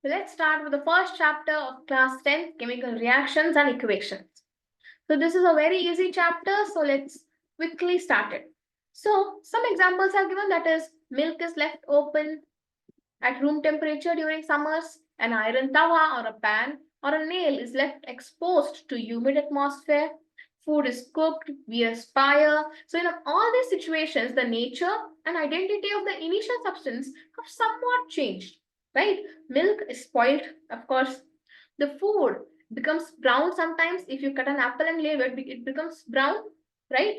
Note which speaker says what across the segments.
Speaker 1: Let's start with the first chapter of class 10, chemical reactions and equations. So this is a very easy chapter, so let's quickly start it. So some examples are given, that is milk is left open at room temperature during summers, an iron tawa or a pan or a nail is left exposed to humid atmosphere, food is cooked, we aspire. So in all these situations, the nature and identity of the initial substance have somewhat changed, right? Milk is spoiled, of course. The food becomes brown sometimes. If you cut an apple and leave it, it becomes brown, right?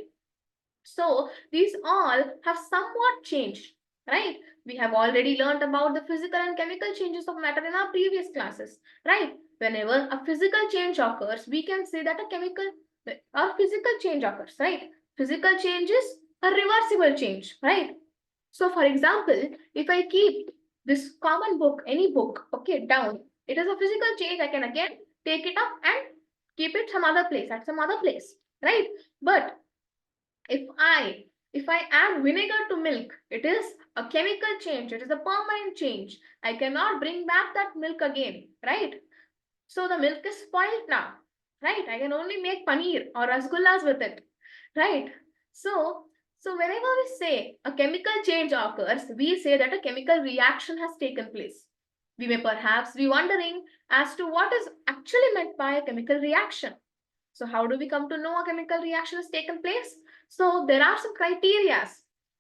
Speaker 1: So these all have somewhat changed, right? We have already learned about the physical and chemical changes of matter in our previous classes, right? Whenever a physical change occurs, we can say that a chemical or physical change occurs, right? Physical change is a reversible change, right? So for example, if I keep this common book, any book, okay, down, it is a physical change. I can again take it up and keep it some other place, at some other place, right? But if I add vinegar to milk, it is a chemical change, it is a permanent change. I cannot bring back that milk again, right? So the milk is spoiled now, right? I can only make paneer or rasgullas with it, right? So so whenever we say a chemical change occurs, we say that a chemical reaction has taken place. We may perhaps be wondering as to what is actually meant by a chemical reaction. So how do we come to know a chemical reaction has taken place? So there are some criteria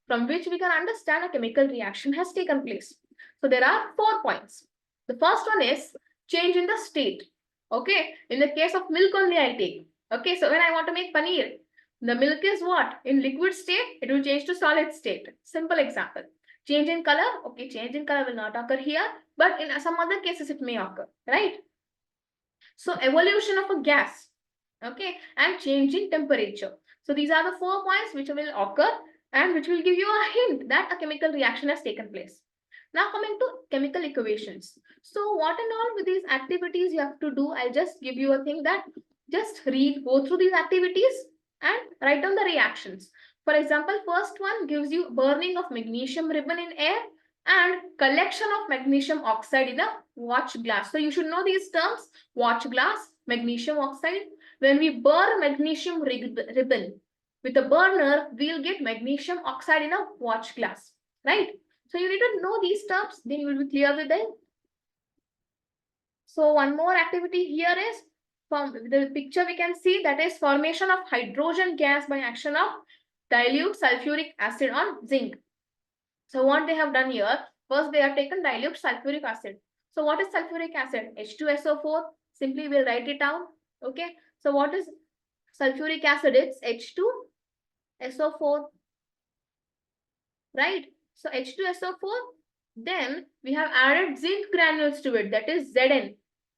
Speaker 1: from which we can understand a chemical reaction has taken place. So there are 4 points. The first one is change in the state. Okay, in the case of milk only I'll take. Okay, so when I want to make paneer, the milk is what? In liquid state, it will change to solid state. Simple example. Change in color. Okay, change in color will not occur here, but in some other cases it may occur, right? So evolution of a gas, okay, and change in temperature. So these are the 4 points which will occur and which will give you a hint that a chemical reaction has taken place. Now coming to chemical equations. So what and all with these activities you have to do, I'll just give you a thing that just go through these activities and write down the reactions. For example, first one gives you burning of magnesium ribbon in air and collection of magnesium oxide in a watch glass. So you should know these terms: watch glass, magnesium oxide. When we burn magnesium ribbon with a burner, we'll get magnesium oxide in a watch glass, right? So you need to know these terms, then you will be clear with them. So one more activity here is, from the picture we can see, that is formation of hydrogen gas by action of dilute sulfuric acid on zinc. So what they have done here, first they have taken dilute sulfuric acid. So what is sulfuric acid? H2SO4. Simply we'll write it down. Okay. So what is sulfuric acid? It's H2SO4. Right. So H2SO4. Then we have added zinc granules to it. That is Zn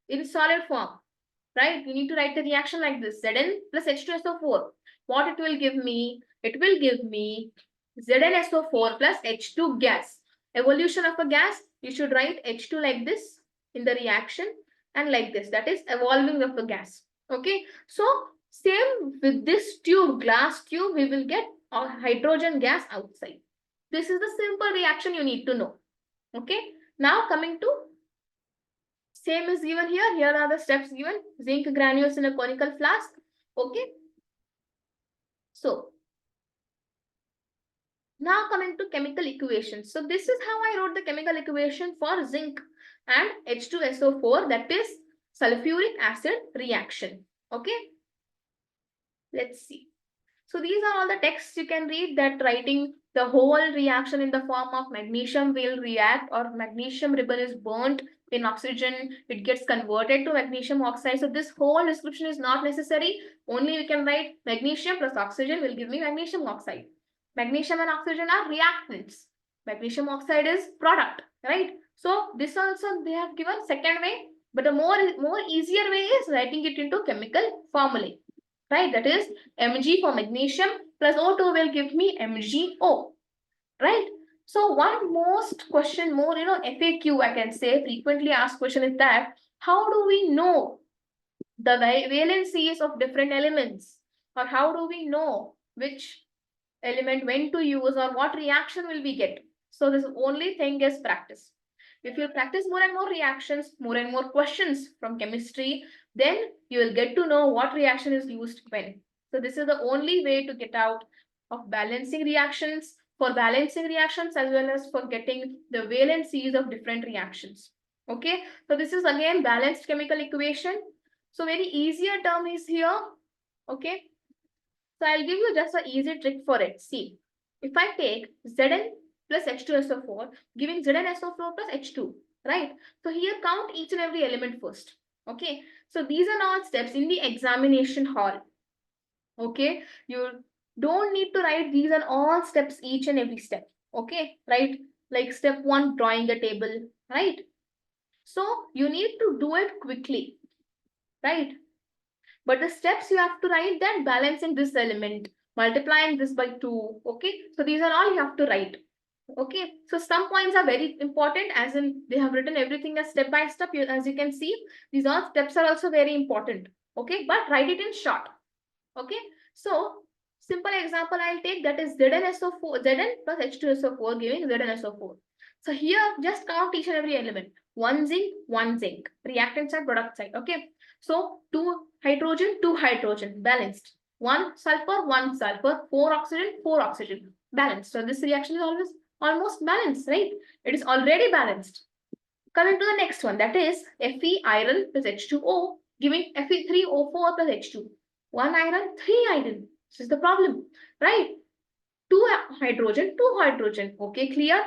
Speaker 1: in solid form. Right. You need to write the reaction like this: Zn plus H2SO4. What it will give me? It will give me ZnSO4 plus H2 gas. Evolution of a gas, you should write H2 like this in the reaction and like this. That is evolving of a gas. Okay. So same with this tube, glass tube, we will get a hydrogen gas outside. This is the simple reaction you need to know. Okay. Now coming to, same is given here. Here are the steps given. Zinc granules in a conical flask. Okay. So now coming to chemical equations. So this is how I wrote the chemical equation for zinc and H2SO4, that is sulfuric acid reaction. Okay. Let's see. So these are all the texts you can read, that writing the whole reaction in the form of magnesium will react, or magnesium ribbon is burnt in oxygen, it gets converted to magnesium oxide. So this whole description is not necessary. Only we can write magnesium plus oxygen will give me magnesium oxide. Magnesium and oxygen are reactants. Magnesium oxide is product, right? So this also they have given second way, but the more easier way is writing it into chemical formulae, right? That is Mg for magnesium plus O2 will give me MgO, right? So one most question more, FAQ I can say, frequently asked question is that, how do we know the valencies of different elements, or how do we know which element when to use, or what reaction will we get? So this only thing is practice. If you practice more and more reactions, more and more questions from chemistry, then you will get to know what reaction is used when. So this is the only way to get out of balancing reactions, for balancing reactions as well as for getting the valencies of different reactions. Okay, so this is again balanced chemical equation. So very easier term is here. Okay, so I'll give you just an easy trick for it. See, if I take Zn plus H2SO4, giving ZnSO4 plus H2, right? So here count each and every element first. Okay, so these are all steps in the examination hall. Okay, you don't need to write these are all steps, each and every step. Okay, right? Like step 1, drawing the table, right? So you need to do it quickly, right? But the steps you have to write that balancing this element, multiplying this by 2. Okay, so these are all you have to write. Okay, so some points are very important, as in they have written everything as step by step. As you can see, these all steps are also very important. Okay, but write it in short. Okay, so simple example I'll take, that is ZnSO4, Zn plus H2SO4 giving ZnSO4. So here just count each and every element. 1 zinc, reactant side, product side. Okay, so 2 hydrogen, 2 hydrogen, balanced. 1 sulfur, 1 sulfur, 4 oxygen, 4 oxygen, balanced. So this reaction is always almost balanced, right? It is already balanced. Coming to the next one, that is Fe iron plus H2O giving Fe3O4 plus H2. 1 iron, 3 iron. This is the problem, right? 2 hydrogen, 2 hydrogen. Okay, clear?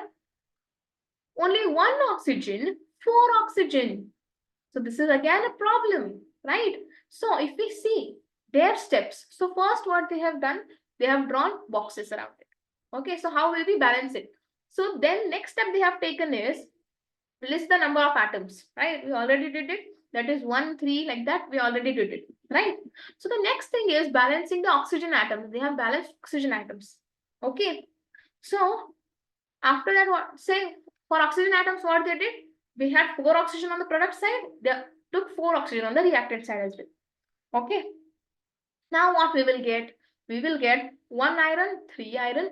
Speaker 1: Only 1 oxygen, 4 oxygen. So this is again a problem, right? So if we see their steps, so first what they have done, they have drawn boxes around it. Okay, so how will we balance it? So then next step they have taken is list the number of atoms, right? We already did it. That is 1, 3, like that. We already did it, right? So the next thing is balancing the oxygen atoms. They have balanced oxygen atoms. Okay. So after that, what say for oxygen atoms, what they did? We had 4 oxygen on the product side. They took 4 oxygen on the reactant side as well. Okay. Now what we will get? We will get 1 iron, 3 iron,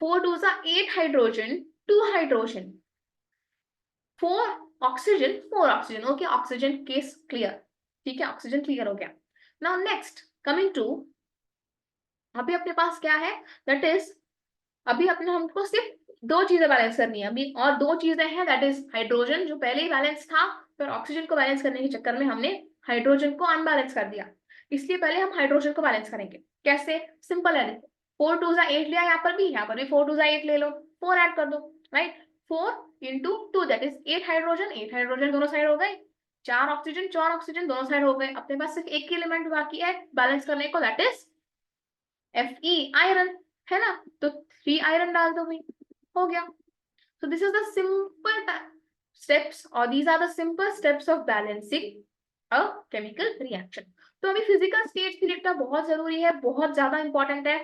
Speaker 1: 4 2s are 8 hydrogen, 2 hydrogen. 4 oxygen 4 oxygen okay oxygen case clear ठीक है oxygen clear हो गया now next coming to अभी अपने पास क्या है that is अभी अपने हमको सिर्फ 2 चीजें बैलेंस करनी है अभी और 2 चीजें हैं दैट इज हाइड्रोजन जो पहले ही बैलेंस था फिर ऑक्सीजन को बैलेंस करने के चक्कर में हमने हाइड्रोजन को अनबैलेंस कर दिया इसलिए पहले हम हाइड्रोजन को बैलेंस करेंगे कैसे सिंपल है 4 2 8 लिया यहाँ पर भी 4 2 8 ले लो 4 ऐड कर दो right 4 into 2 that is 8 hydrogen दोनों साइड हो गए 4 ऑक्सीजन दोनों साइड हो गए अपने पास सिर्फ एक एलिमेंट बाकी है बैलेंस करने को दैट इज Fe आयरन है ना तो 3 आयरन डाल दो भाई हो गया so this is the simple steps or these are the simple steps of balancing a chemical reaction तो अभी फिजिकल स्टेज भी लिखना बहुत जरूरी है बहुत ज्यादा इंपॉर्टेंट है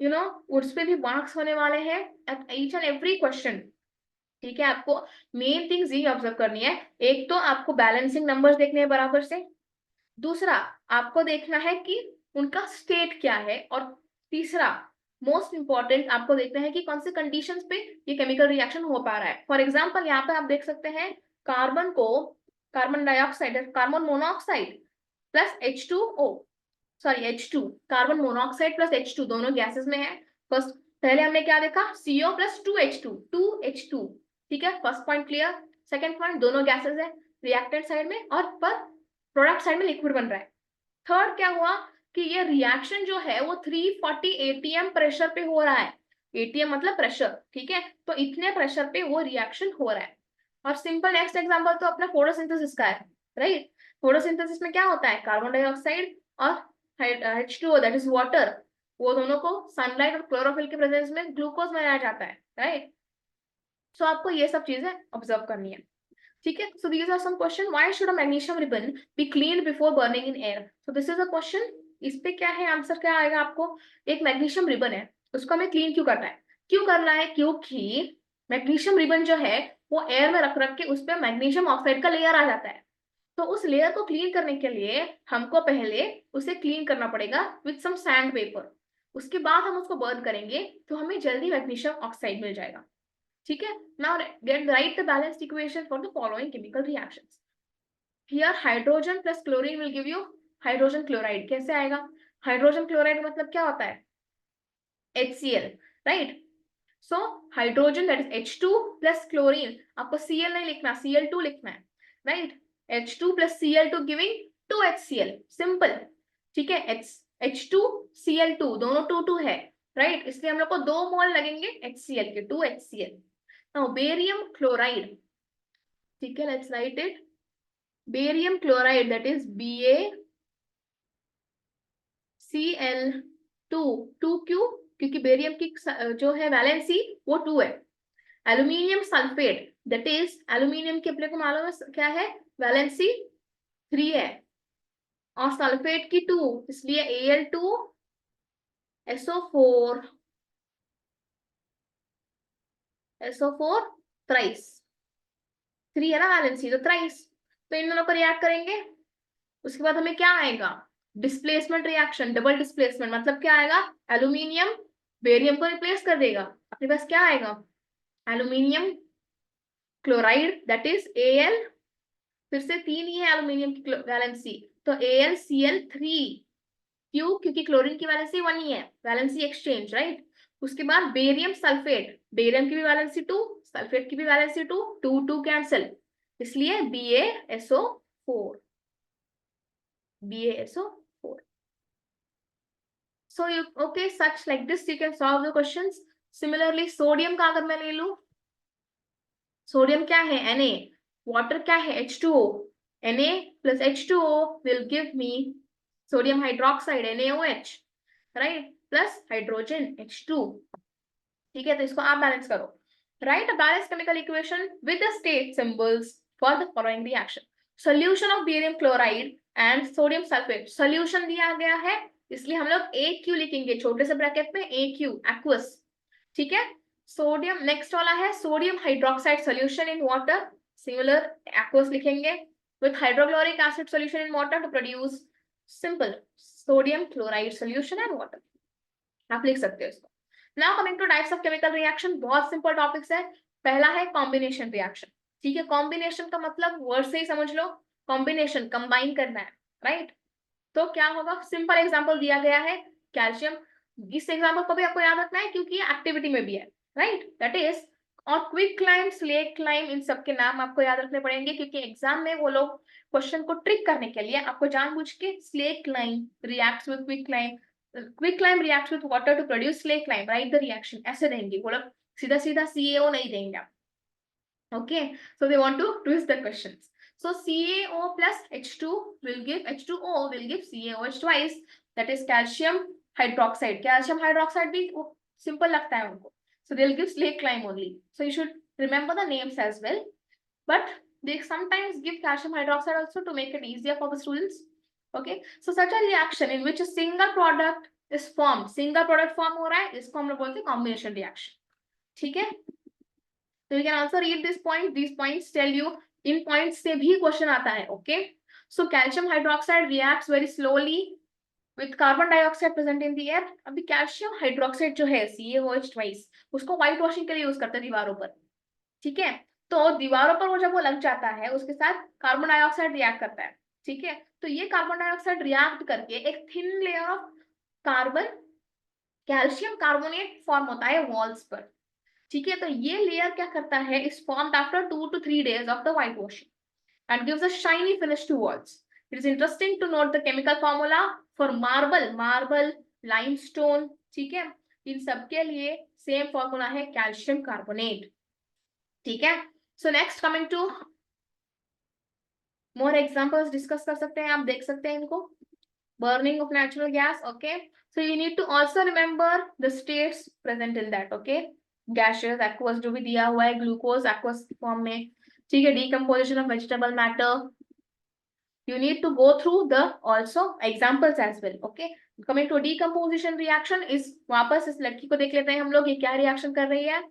Speaker 1: यू नो उस पे भी मार्क्स होने वाले हैं at each and every question ठीक है आपको मेन थिंग्स ये ऑब्जर्व करनी है एक तो आपको बैलेंसिंग नंबर्स देखने हैं बराबर से दूसरा आपको देखना है कि उनका स्टेट क्या है और तीसरा मोस्ट इंपॉर्टेंट आपको देखना है कि कौन से कंडीशंस पे ये केमिकल रिएक्शन हो पा रहा है फॉर एग्जांपल यहाँ पे आप देख सकते हैं कार्बन को carbon dioxide carbon monoxide plus H2O sorry H2 carbon monoxide plus H2 दोनों गैसेस में है फर्स्ट पहले हमने क्या देखा CO प्लस 2H2 ठीक है first point clear second point दोनों गैसेस है रिएक्टेंट साइड में और पर प्रोडक्ट साइड में लिक्विड बन रहा है थर्ड क्या हुआ कि ये रिएक्शन जो है वो 340 atm प्रेशर पे हो रहा है atm मतलब प्रेशर ठीक है तो इतने प्रेशर पे वो रिएक्शन हो रहा है और सिंपल नेक्स्ट एग्जांपल तो अपना फोटोसिंथेसिस का है राइट फोटोसिंथेसिस में क्या होता है कार्बन डाइऑक्साइड और H2O दैट इज वाटर वो दोनों को सनलाइट और क्लोरोफिल के प्रेजेंस में ग्लूकोज बनाया जाता है राइट सो आपको ये सब चीजें ऑब्जर्व करनी है ठीक है so these are some question why should a magnesium ribbon be clean before burning in air so this is a question इस पे क्या है आंसर क्या आएगा आपको एक मैग्नीशियम रिबन है उसको हमें क्लीन क्यों करना है क्योंकि मैग्नीशियम रिबन जो है वो एयर में रख रख के उस पर मैग्नीशियम ऑक्साइड का लेयर आ जाता है तो उस लेयर को क्लीन करने के लिए हमको पहले उसे क्लीन करना पड़ेगा विथ सम सैंड पेपर उसके बाद हम उसको बर्न करेंगे तो हमें जल्दी मैग्नीशियम ऑक्साइड मिल जाएगा ठीक है. Now write the balanced equation for the following chemical reactions. Here hydrogen plus chlorine will give you hydrogen chloride. कैसे आएगा? हाइड्रोजन क्लोराइड मतलब क्या होता है? HCl, right? So hydrogen, that is H2 plus chlorine. आपको Cl नहीं लिखना, Cl2 लिखना है, right? H2 plus Cl2 giving 2HCl. Simple. ठीक है. H2 Cl2 दोनों 2 है, right? इसलिए हम लोग को 2 मोल लगेंगे HCl के, 2HCl. Now barium chloride. ठीक है, let's write it. Barium chloride, that is BaCl2. 2 क्यों? क्योंकि बेरियम की जो है वैलेंसी वो 2 है. Aluminium sulphate, that is aluminium की अपने को मालूम है क्या है, वैलेंसी 3 है और सल्फेट की 2, इसलिए Al2SO4 थ्राइस. 3 है ना वैलेंसी, तो थ्राइस. तो इन दोनों को रिएक्ट करेंगे. उसके बाद हमें क्या आएगा? Displacement reaction, double displacement. मतलब क्या आएगा? एल्यूमिनियम बेरियम को रिप्लेस कर देगा. अपने पास क्या आएगा? Aluminium chloride, that is Al. फिर से 3 ही है एल्यूमिनियम की वैलेंसी, तो AlCl3. क्यों? क्योंकि क्लोरीन की वैलेंसी 1 ही है, वैलेंसी एक्सचेंज, राइट. उसके बाद बेरियम सल्फेट, बेरियम की भी वैलेंसी 2, सल्फेट की भी वैलेंसी 2, 2 2 कैंसिल, इसलिए BaSO4. BaSO4. So you okay, such like this you can solve the questions. Similarly sodium का अगर मैं ले लूं, सोडियम क्या है? Na. वाटर क्या है? H2O. Na plus H2O will give me sodium hydroxide, NaOH, right? Plus hydrogen, H2. ठीक है, तो इसको आप बैलेंस करो. Write a balanced chemical equation with the state symbols for the following reaction. Solution of barium chloride and sodium sulfate. Solution दिया गया है, इसलिए हम लोग AQ लिखेंगे छोटे से ब्रैकेट में, AQ, aqueous. ठीक है. सोडियम नेक्स्ट वाला है sodium hydroxide solution in water, similar aqueous लिखेंगे. With hydrochloric acid solution in water to produce simple sodium chloride solution and water. आप लिख सकते हो इसको. Now coming to types of chemical reaction, बहुत सिंपल टॉपिक्स है. पहला है कॉम्बिनेशन रिएक्शन. ठीक है, कॉम्बिनेशन का मतलब वर्ड से ही समझ लो, कॉम्बिनेशन, कंबाइन करना है, राइट. तो क्या होगा? सिंपल एग्जांपल दिया गया है कैल्शियम. इस एग्जांपल को भी आपको याद रखना है क्योंकि एक्टिविटी में भी है, राइट. दैट इज, और क्विक क्लाइम, स्लेक क्लाइम, इन सब के नाम आपको याद रखने पड़ेंगे क्योंकि एग्जाम में वो लोग क्वेश्चन को ट्रिक करने के लिए आपको जानबूझ के slake lime reacts with quick lime, quick lime reacts with water to produce slake lime, right the reaction, ऐसे देंगे वो लोग. सीधा सीधा CaO नहीं देंगे आप. Okay, so they want to twist the questions. So CaO plus H2 will give H2O will give CaOH twice, that is calcium hydroxide. Calcium hydroxide भी simple लगता है उनको, so they'll give slake lime only. So you should remember the names as well, but they sometimes give calcium hydroxide also to make it easier for the students. Okay, so such a reaction in which a single product is formed, single product form हो रहा है, इसको हम लोग बोलते हैं combination reaction. ठीक है. So you can also read this point. These points tell you, in points से भी question आता है. Okay. So calcium hydroxide reacts very slowly with carbon dioxide present in the air. अभी calcium hydroxide जो है CaOH twice, उसको white washing के लिए यूज करते हैं दीवारों पर. ठीक है, तो दीवारों पर वो जब वो लग जाता है उसके साथ कार्बन डाइऑक्साइड रिएक्ट करता है. ठीक है, तो ये कार्बन डाइऑक्साइड रिएक्ट करके एक thin layer of carbon calcium carbonate form होता है वॉल्स पर. ठीक है, तो ये लेयर क्या करता है, is formed after 2 to 3 days of the white washing and gives a shiny finish to walls. It is interesting to note the chemical formula for marble, limestone. ठीक है, इन सब के लिए सेम फॉर्मूला है कैल्शियम कार्बोनेट. ठीक है, so next coming to more examples discuss कर सकते हैं, आप देख सकते हैं इनको. burning of natural gas. Okay, so you need to also remember the states present in that. Okay, gaseous, aqueous जो भी दिया हुआ है, ग्लूकोज aqueous फॉर्म में. ठीक है, decomposition of vegetable matter, you need to go through the also examples as well. Okay, coming to decomposition reaction is, वापस इस लड़की को देख लेते हैं हम लोग, ये क्या रिएक्शन कर रही है.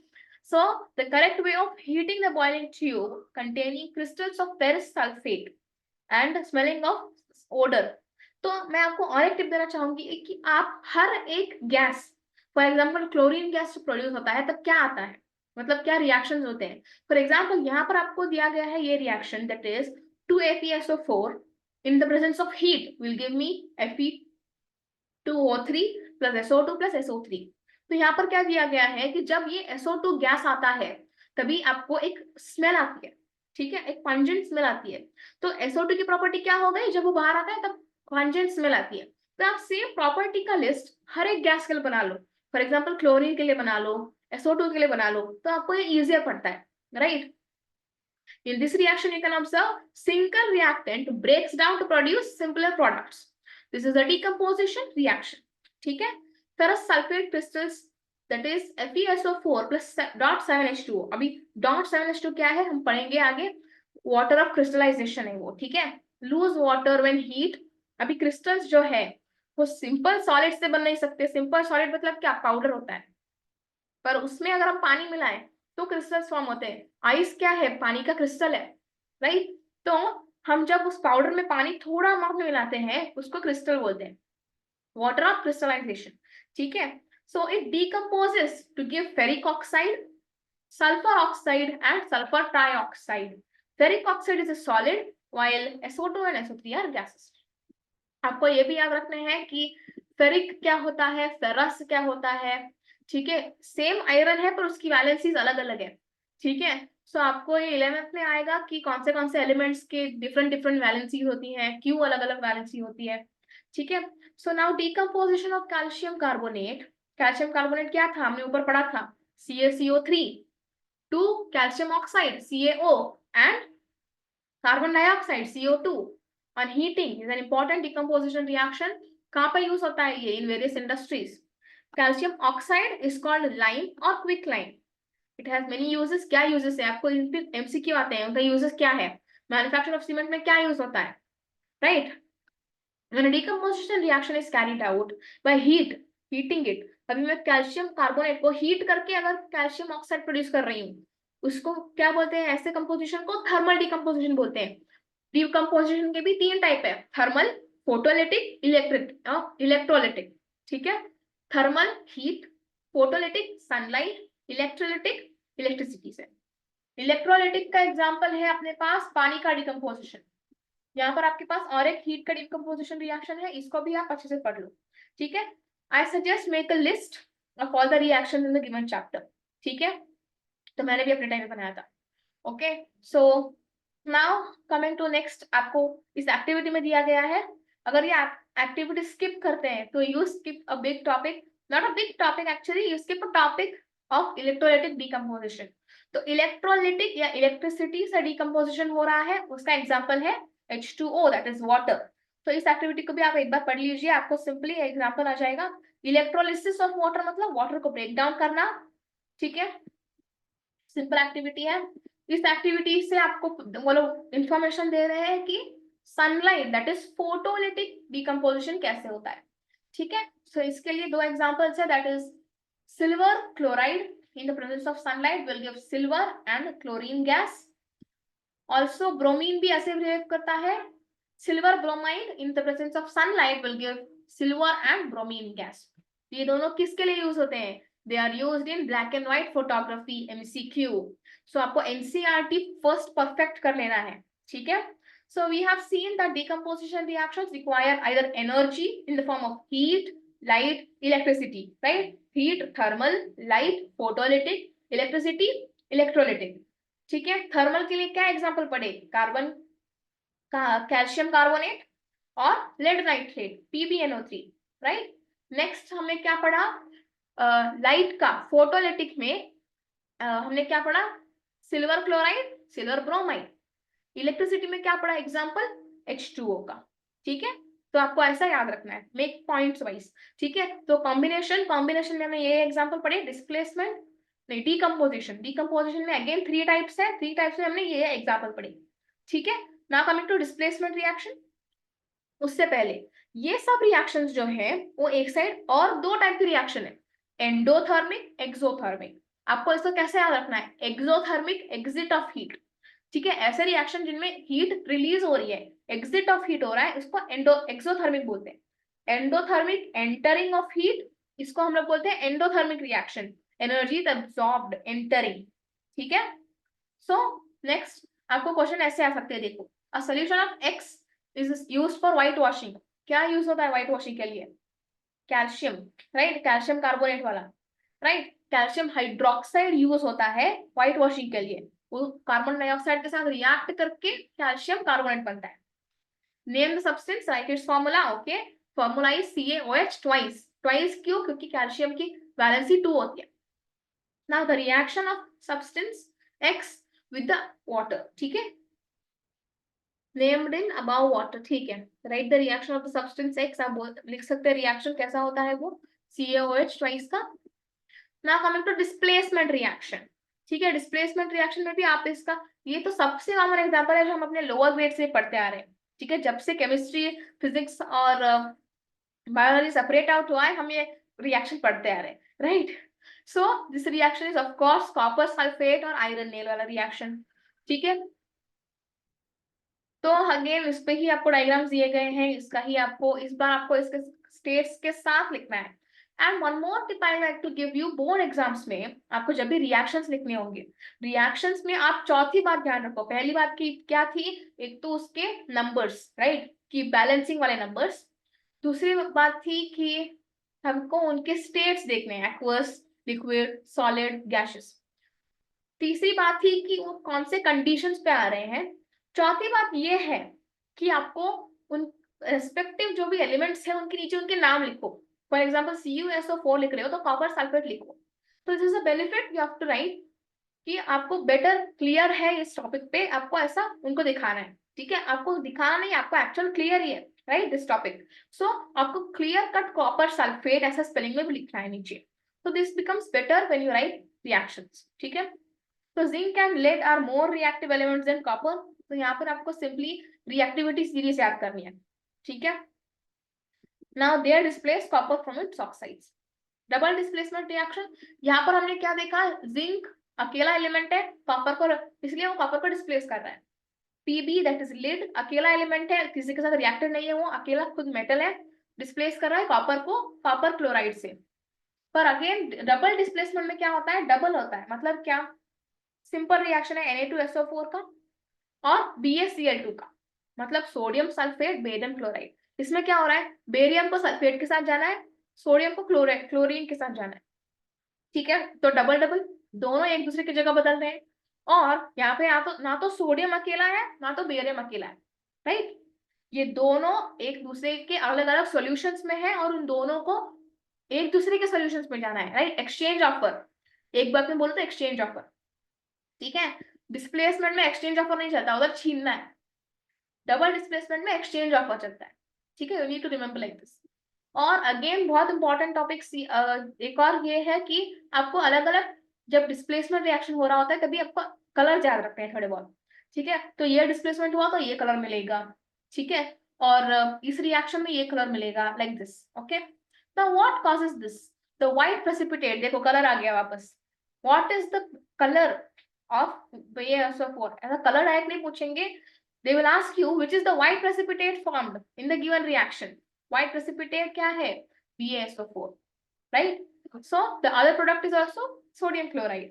Speaker 1: So the correct way of heating the boiling tube containing crystals of ferrous sulfate and smelling of odor. तो मैं आपको और एक टिप देना चाहूंगी कि आप हर एक gas, for example chlorine gas produce होता है तब क्या आता है, मतलब क्या रिएक्शंस होते हैं। फॉर एग्जाम्पल यहाँ पर आपको दिया गया है ये reaction, that is 2FeSO4 in the presence of heat will give me Fe2O3 plus SO2 plus SO3। तो यहाँ पर क्या दिया गया है कि जब ये SO2 गैस आता है तभी आपको एक स्मेल आती है, ठीक है, एक पंजेंट स्मेल आती है। तो SO2 की प्रॉपर्टी क्या हो गई, जब वो बाहर आता है तब पंजेंट स्मेल आती है। तो आप सेम प्रॉपर्टी का लिस्ट हर एक गैस के लिए बना लो, फॉर एग्जाम्पल क्लोरीन के लिए बना लो, SO2 के लिए बना लो, तो आपको ये इजियर पड़ता है, right. In this reaction, you can observe single reactant breaks down to produce simpler products. This is a decomposition reaction. ठीक है, ferrous sulfate crystals that is FeSO4 plus .7H2O। अभी .7H2 क्या है हम पढ़ेंगे आगे, water of crystallization है वो, ठीक है। lose water when heat। अभी crystals जो है वो सिंपल सॉलिड से बन नहीं सकते। सिंपल सॉलिड मतलब क्या, पाउडर होता है, पर उसमें अगर हम पानी मिलाएं तो क्रिस्टल्स फॉर्म होते हैं। आइस क्या है, पानी का क्रिस्टल है, राइट। तो हम जब उस पाउडर में पानी थोड़ा अमाउंट में मिलाते हैं उसको क्रिस्टल बोलते हैं, वाटर ऑफ क्रिस्टलाइजेशन, ठीक है। So it decomposes to give ferric oxide, sulfur oxide and sulfur trioxide। Ferric oxide is a solid while SO2 and SO3 are gases। आपको ये भी याद रखना है कि फेरिक क्या होता है, फेरस क्या होता है, ठीक है। सेम आयरन है पर उसकी वैलेंसीज अलग अलग है, ठीक है। सो आपको ये 11th में आएगा कि कौन से एलिमेंट्स के डिफरेंट डिफरेंट वैलेंसीज होती हैं, क्यों अलग अलग वैलेंसी होती है, ठीक है। So now decomposition of calcium carbonate. Calcium carbonate क्या था, हमने ऊपर पढ़ा था, CaCO3 to calcium oxide CaO and carbon dioxide CO2 on heating is an important decomposition reaction। कहाँ पर यूज होता है ये, in various industries। Calcium oxide is called lime और quick lime. It has many uses. क्या uses है, आपको MCQ आते हैं, उनका यूजेस क्या है, मैन्युफैक्चर ऑफ सीमेंट में क्या यूज होता है, right. When a decomposition reaction is carried out by heating it। अभी मैं कैल्शियम कार्बोनेट को हीट करके अगर कैल्शियम ऑक्साइड प्रोड्यूस कर रही हूँ, उसको क्या बोलते हैं, ऐसे कंपोजिशन को थर्मल डिकम्पोजिशन बोलते हैं। डिकम्पोजिशन के भी 3 टाइप है, थर्मल, फोटोलिटिक, इलेक्ट्रोलिटिक, ठीक है। Thermal heat, photolytic sunlight, electrolytic electricity से। इलेक्ट्रोलिटिक का एग्जांपल है अपने पास पानी का डिकम्पोजिशन। यहाँ पर आपके पास और एक हीट का डिकम्पोजिशन रिएक्शन है, इसको भी आप अच्छे से पढ़ लो, ठीक है। I suggest make a list of all the reactions in the given chapter, ठीक है। तो मैंने भी अपने टाइम में बनाया था, okay. So now coming to next, आपको इस एक्टिविटी में दिया गया है, अगर ये एक्टिविटी स्किप करते हैं तो you skip a big topic, not a big topic actually, you skip a topic of electrolytic decomposition. तो इलेक्ट्रोलाइटिक या इलेक्ट्रिसिटी से डिकम्पोजिशन हो रहा है, उसका एग्जांपल है H2O दैट इज वाटर। तो इस एक्टिविटी को भी आप एक बार पढ़ लीजिए, आपको सिंपली एग्जांपल आ जाएगा। इलेक्ट्रोलिसिस ऑफ वाटर मतलब वाटर को ब्रेक डाउन करना, ठीक है, सिंपल एक्टिविटी है। इस एक्टिविटी से आपको वो लोग इंफॉर्मेशन दे रहे हैं कि sunlight that is photolytic decomposition कैसे होता है, ठीक है। सो इसके लिए 2 एग्जांपल्स है, that is silver chloride in the presence of sunlight will give silver and chlorine gas। also bromine भी ऐसे बिहेव करता है, silver bromide in the presence of sunlight will give silver and bromine gas। ये दोनों किसके लिए use होते हैं, they are used in black and white photography MCQ। so आपको NCERT first perfect कर लेना है, ठीक है। so we have seen that decomposition reactions require either energy in the form of heat, light, electricity, right। heat thermal, light photolytic, electricity electrolytic, ठीक है। Thermal के लिए क्या एग्जांपल पढ़े, कार्बन का कैल्शियम कार्बोनेट और lead nitrate PbNO3, right. Next हमने क्या पढ़ा, लाइट का फोटोलिटिक में हमने क्या पढ़ा, silver chloride, silver bromide. Electricity में क्या पढ़ा, एग्जांपल H2O का, ठीक है। तो आपको ऐसा याद रखना है, मेक पॉइंट्स वाइज, ठीक है। तो कॉम्बिनेशन में हमने ये एग्जांपल पढ़े, डिस्प्लेसमेंट नहीं, डिकम्पोजिशन में अगेन 3 टाइप्स है, 3 टाइप्स में हमने ये एग्जांपल पढ़े, ठीक है। Now coming to displacement reaction, उससे पहले ये सब रिएक्शंस जो है वो एक साइड और 2 टाइप की रिएक्शन है, एंडोथर्मिक, एक्सोथर्मिक। आपको इसको कैसे याद रखना है, एक्सोथर्मिक एग्जिट ऑफ हीट, ठीक है। ऐसे रिएक्शन जिनमें हीट रिलीज हो रही है, एग्जिट ऑफ हीट हो रहा है, इसको एक्सोथर्मिक बोलते हैं। एंडोथर्मिक एंटरिंग ऑफ हीट, इसको हम लोग बोलते हैं endothermic reaction. Energy is absorbed entering, ठीक है। सो नेक्स्ट आपको क्वेश्चन ऐसे आ सकते हैं, देखो, a solution of x is used for white washing. क्या यूज होता है व्हाइट वॉशिंग के लिए? कैल्शियम, राइट, कैल्शियम कार्बोनेट वाला, राइट, कैल्शियम हाइड्रोक्साइड यूज होता है व्हाइट वॉशिंग के लिए। वो कार्बन डाइऑक्साइड के साथ रिएक्ट करके कैल्शियम कार्बोनेट बनता है। Name the substance, right it's formula, okay, formula is CaOH twice. Twice क्यों? क्योंकि कैल्शियम की वैलेंसी 2 होती है। Now the reaction of substance X with the water, ठीक है, नेम्ड इन अबाउ वाटर, ठीक है। Right the reaction of the substance X, आप लिख सकते हैं रिएक्शन कैसा होता है वो, CaOH ट्वाइस का। Now coming to displacement reaction, ठीक है, डिस्प्लेसमेंट रिएक्शन में भी आप इसका, ये तो सबसे कॉमन एग्जांपल है जो हम अपने लोअर ग्रेड से पढ़ते आ रहे हैं, ठीक है, जब से केमिस्ट्री, फिजिक्स और बायोलॉजी सेपरेट आउट हुआ है हम ये रिएक्शन पढ़ते आ रहे हैं, right. So this reaction is of course copper sulphate और आयरन नेल वाला रिएक्शन, ठीक है। तो अगेन इस पे ही आपको डायग्राम्स दिए गए हैं, इसका ही आपको इस बार आपको इसके स्टेट्स के साथ लिखना है। And one more tip I like to give you, board exams में आपको जब भी रिएक्शंस लिखने होंगे, रिएक्शंस में आप चौथी बात ध्यान रखो। पहली बात की क्या थी, एक तो उसके नंबर्स, राइट, कि बैलेंसिंग वाले नंबर्स। दूसरी बात थी कि हमको उनके स्टेट्स देखने हैं, एक्वस, लिक्विड, सॉलिड, गैसेस। तीसरी बात थी कि वो कौन से कंडीशंस पे आ रहे हैं। चौथी बात ये है कि आपको उन रेस्पेक्टिव जो भी एलिमेंट्स हैं उनके नीचे उनके नाम लिखो। फॉर एग्जांपल CuSO4 लिख रहे हो तो कॉपर सल्फेट लिखो। तो this is a benefit you have to write, कि आपको बेटर क्लियर है इस टॉपिक पे, आपको ऐसा उनको दिखाना है, ठीक है, आपको दिखाना नहीं, आपको एक्चुअल क्लियर ही है, राइट, दिस टॉपिक। सो आपको क्लियर कट कॉपर सल्फेट ऐसा स्पेलिंग में भी लिखना है नीचे। तो this becomes better when you write reactions, ठीक है। तो zinc and lead are more reactive elements than copper. तो यहाँ पर आपको सिंपली रिएक्टिविटी सीरीज याद करनी है, ठीक है। Now they displace copper from its oxides. Double displacement reaction, यहाँ पर हमने क्या देखा, जिंक अकेला एलिमेंट है, कॉपर को, इसलिए वो कॉपर को डिस्प्लेस कर रहा है। Pb दैट इज लीड, अकेला एलिमेंट है, किसी के साथ रिएक्टेड नहीं है, वो अकेला खुद मेटल है, डिस्प्लेस कर रहा है कॉपर को कॉपर क्लोराइड से। पर अगेन डबल डिस्प्लेसमेंट में क्या होता है, डबल होता है, मतलब क्या, सिंपल रिएक्शन है Na2SO4 का और BaCl2 का, मतलब सोडियम सल्फेट बेरियम क्लोराइड। इसमें क्या हो रहा है, बेरियम को सल्फेट के साथ जाना है, सोडियम को क्लोरीन के साथ जाना है, ठीक है। तो डबल डबल दोनों एक दूसरे की जगह बदल रहे हैं। और यहाँ पे ना तो सोडियम अकेला है ना तो बेरियम अकेला है, राइट, ये दोनों एक दूसरे के अलग अलग सॉल्यूशंस में है और उन दोनों को एक दूसरे के सॉल्यूशंस में जाना है, राइट, एक्सचेंज ऑफर। एक बात में बोलते एक्सचेंज ऑफर, ठीक है। डिस्प्लेसमेंट में एक्सचेंज ऑफर नहीं चलता, उधर छीनना है। डबल डिस्प्लेसमेंट में एक्सचेंज ऑफर चलता है, ठीक है, you need to remember like this. और अगेन बहुत इंपॉर्टेंट टॉपिक एक और ये है कि आपको अलग अलग, जब डिस्प्लेसमेंट रिएक्शन हो रहा होता है तभी आपको कलर याद रखते हैं थोड़े बहुत, ठीक है। तो ये डिस्प्लेसमेंट हुआ तो ये कलर मिलेगा, ठीक है, और इस रिएक्शन में ये कलर मिलेगा, like this, okay. Now what causes this, the white precipitate, देखो कलर आ गया वापस। What is the colour of BaSO4, ऐसा कलर डायरेक्ट नहीं पूछेंगे, they will ask you which is the white precipitate formed in the given reaction. White precipitate क्या है, BaSO4, right? So the other product is also sodium chloride,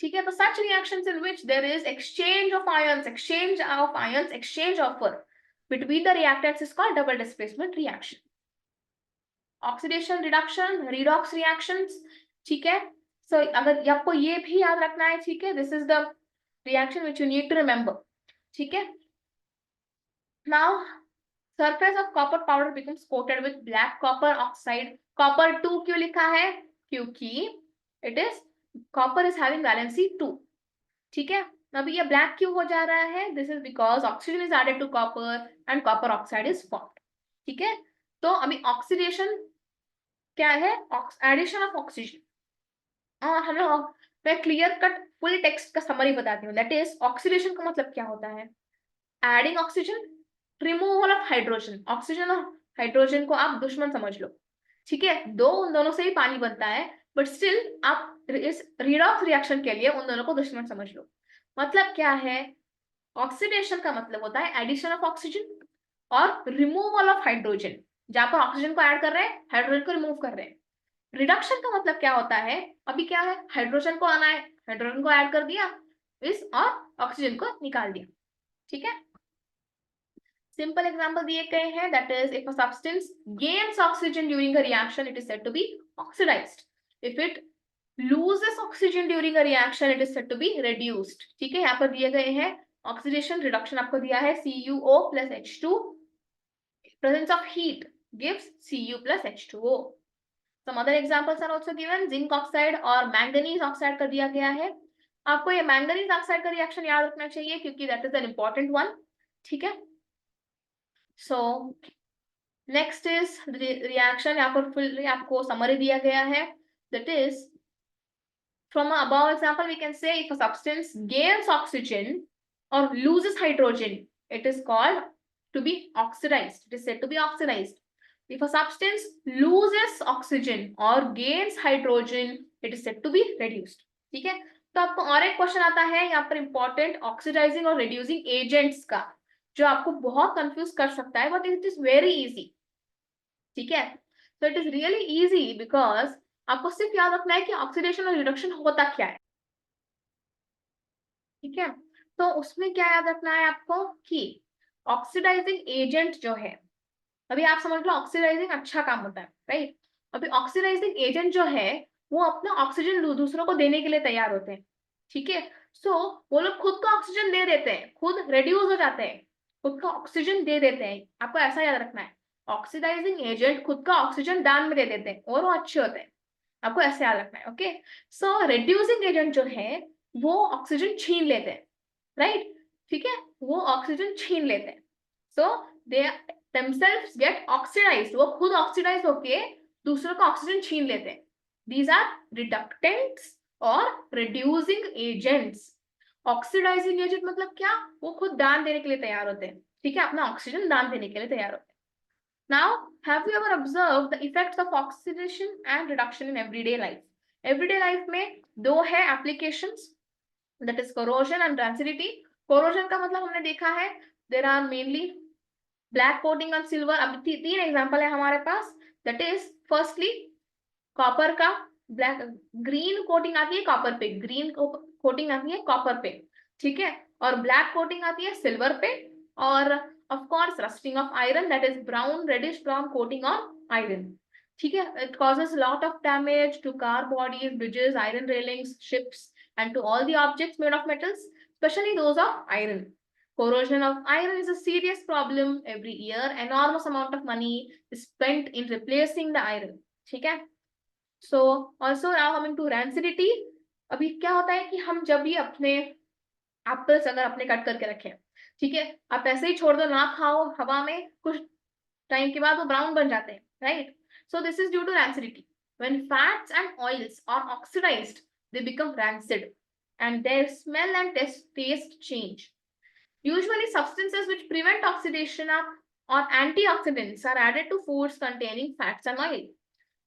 Speaker 1: ठीक है। तो such reactions in which there is exchange of ions, exchange offer between the reactants is called double displacement reaction. Oxidation reduction, redox reactions, ठीक है। So अगर आपको ये भी याद रखना है, ठीक है, this is the reaction which you need to remember, ठीक है। Now surface of copper powder becomes coated with black copper oxide. Copper 2 क्यों लिखा है, क्योंकि it is copper is having valency 2, ठीक है। अभी ये black क्यों हो जा रहा है, this is because oxygen is added to copper and copper oxide is formed, ठीक है। तो अभी ऑक्सीडेशन क्या है, एडिशन ऑफ ऑक्सीजन। हम लोग, मैं क्लियर कट फुल टेक्स्ट का समरी बताती हूँ। दैट इज ऑक्सीडेशन का मतलब क्या होता है, adding oxygen, removal of hydrogen. Oxygen और हाइड्रोजन को आप दुश्मन समझ लो, ठीक है, उन दोनों से ही पानी बनता है, बट स्टिल आप इस रिडॉक्स रिएक्शन के लिए उन दोनों को दुश्मन समझ लो। मतलब क्या है, ऑक्सीडेशन का मतलब होता है एडिशन ऑफ ऑक्सीजन और रिमूवल ऑफ हाइड्रोजन, जहां पर ऑक्सीजन को ऐड कर रहे हैं हाइड्रोजन को रिमूव कर रहे हैं। रिडक्शन का मतलब क्या होता है, अभी क्या है, हाइड्रोजन को आना है, हाइड्रोजन को ऐड कर दिया इस और ऑक्सीजन को निकाल दिया, ठीक है। सिंपल एग्जांपल दिए गए हैं, that is if a substance gains oxygen during a reaction it is said to be oxidised, if it loses oxygen during a reaction it is said to be reduced, ठीक है। यहाँ पर दिए गए हैं ऑक्सीडेशन रिडक्शन आपको दिया है CuO plus H2, presence of heat gives Cu plus H2O. Some other examples are also given, zinc oxide और मैंगनीज ऑक्साइड का दिया गया है। आपको ये मैंगनीज ऑक्साइड का रिएक्शन याद रखना चाहिए क्योंकि that is an important one, ठीक है। सो नेक्स्ट इज रिएक्शन, यहाँ पर फुल आपको समरी दिया गया है, that is from above example we can say if a substance gains oxygen or loses hydrogen it is called to be oxidized, it is said to be oxidized. If a substance loses oxygen or gains hydrogen it is said to be reduced, ठीक है। तो आपको और एक question आता है यहाँ पर इंपॉर्टेंट ऑक्सीडाइजिंग और रिड्यूसिंग एजेंट्स का, जो आपको बहुत कंफ्यूज कर सकता है, but it is very easy, ठीक है। तो it is really easy because आपको सिर्फ याद रखना है कि ऑक्सीडेशन और रिडक्शन होता क्या है, ठीक है। तो उसमें क्या याद रखना है आपको कि ऑक्सीडाइजिंग एजेंट जो है, अभी आप समझ लो ऑक्सीडाइजिंग अच्छा काम होता है, राइट। अभी ऑक्सीडाइजिंग एजेंट जो है वो अपना ऑक्सीजन दूसरों को देने के लिए तैयार होते हैं, ठीक है। सो वो लोग खुद को ऑक्सीजन दे देते हैं, खुद रिड्यूस हो जाते हैं, खुद का ऑक्सीजन दे देते हैं, आपको ऐसा याद रखना है। ऑक्सीडाइजिंग एजेंट खुद का ऑक्सीजन दान में दे देते हैं और वो अच्छे होते हैं, आपको ऐसे याद रखना है, ओके। सो रिड्यूसिंग एजेंट जो है वो ऑक्सीजन छीन लेते हैं, राइट, ठीक है, वो ऑक्सीजन छीन लेते हैं। सो दे themselves get oxidized, वो खुद ऑक्सीडाइज होके दूसरों का ऑक्सीजन छीन लेते हैं। These are reductants और reducing agents. ऑक्सीडाइजिंग एजेंट मतलब क्या, वो खुद दान देने के लिए तैयार होते हैं, ठीक है, अपना ऑक्सीजन दान देने के लिए तैयार होते हैं। Now, have you ever observed the effects of oxidation and reduction in everyday life? Everyday life में दो है applications, that is corrosion and rancidity. Corrosion का मतलब हमने देखा है, there are mainly black coating on silver. अब तीन एग्जांपल है हमारे पास, that is firstly कॉपर का ब्लैक, ग्रीन कोटिंग आती है कॉपर पे, ग्रीन कोटिंग आती है कॉपर पे, ठीक है, और ब्लैक कोटिंग आती है सिल्वर पे, और of course rusting of iron, that is brown reddish brown coating on iron, ठीक है। It causes lot of damage to car bodies, bridges, iron railings, ships and to all the objects made of metals, especially those of iron. Corrosion of iron is a serious problem. Every year enormous amount of money is spent in replacing the iron, ठीक है। So also now coming to rancidity, अभी क्या होता है कि हम जब भी अपने एप्पल्स अगर अपने कट करके रखें, ठीक है, आप ऐसे ही छोड़ दो, ना खाओ हवा में, कुछ टाइम के बाद वो ब्राउन बन जाते हैं, right. So this is due to rancidity. When fats and oils are oxidized they become rancid and their smell and taste change. Usually substances which prevent oxidation or antioxidants are added to foods containing fats and oil.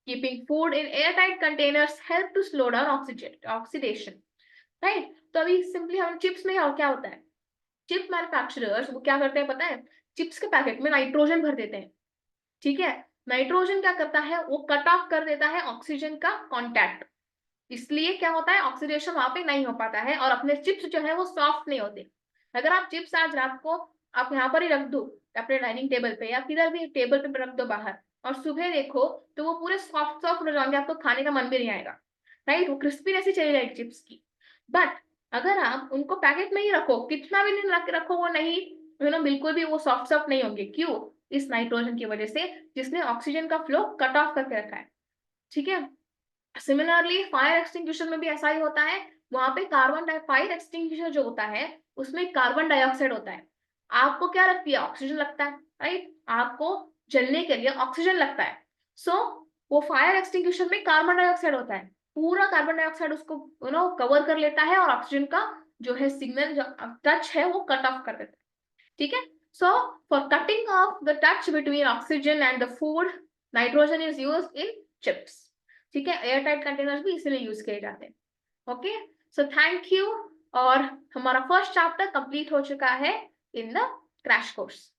Speaker 1: Keeping food in airtight containers help to slow down oxidation, right? तो अभी simply हम chips में क्या होता है, chip manufacturers वो क्या करते हैं पता है, चिप्स के पैकेट में नाइट्रोजन भर देते हैं, ठीक है। नाइट्रोजन क्या करता है, वो कट ऑफ कर देता है ऑक्सीजन का कांटेक्ट, इसलिए क्या होता है ऑक्सीडेशन वहां पे नहीं हो पाता है और अपने चिप्स जो है वो सॉफ्ट नहीं होते। अगर आप चिप्स आज रात को आप यहाँ पर ही रख दो अपने डाइनिंग टेबल पे या किधर भी टेबल पे रख दो बाहर, और सुबह देखो तो वो पूरे सॉफ्ट सॉफ्ट हो जाएंगे, आपको खाने का मन भी नहीं आएगा, राइट, वो क्रिस्पीनेस ही चली जाएगी चिप्स की। बट अगर आप उनको पैकेट में ही रखो, कितना भी दिन रखो, वो नहीं बिल्कुल भी वो सॉफ्ट सॉफ्ट नहीं होंगे, क्यों, इस नाइट्रोजन की वजह से जिसने ऑक्सीजन का फ्लो कट ऑफ करके रखा है, ठीक है। सिमिलरली फायर एक्सटिंग्विशर में भी ऐसा ही होता है, वहां पे फायर एक्सटिंग्विशर जो होता है उसमें कार्बन डाइऑक्साइड होता है, आपको क्या लगती है, ऑक्सीजन लगता है, राइट, आपको जलने के लिए ऑक्सीजन लगता है। सो वो फायर एक्सटिंग्विशर में कार्बन डाइऑक्साइड होता है, पूरा कार्बन डाइऑक्साइड उसको कवर कर लेता है और ऑक्सीजन का जो है सिग्नल जो टच है वो कट ऑफ कर देता है, ठीक है। So for cutting of the touch between oxygen and the food nitrogen is used in chips, ठीक है, एयर टाइट कंटेनर्स भी इसलिए यूज किए जाते हैं, ओके। सो थैंक यू, और हमारा फर्स्ट चैप्टर कंप्लीट हो चुका है इन द क्रैश कोर्स।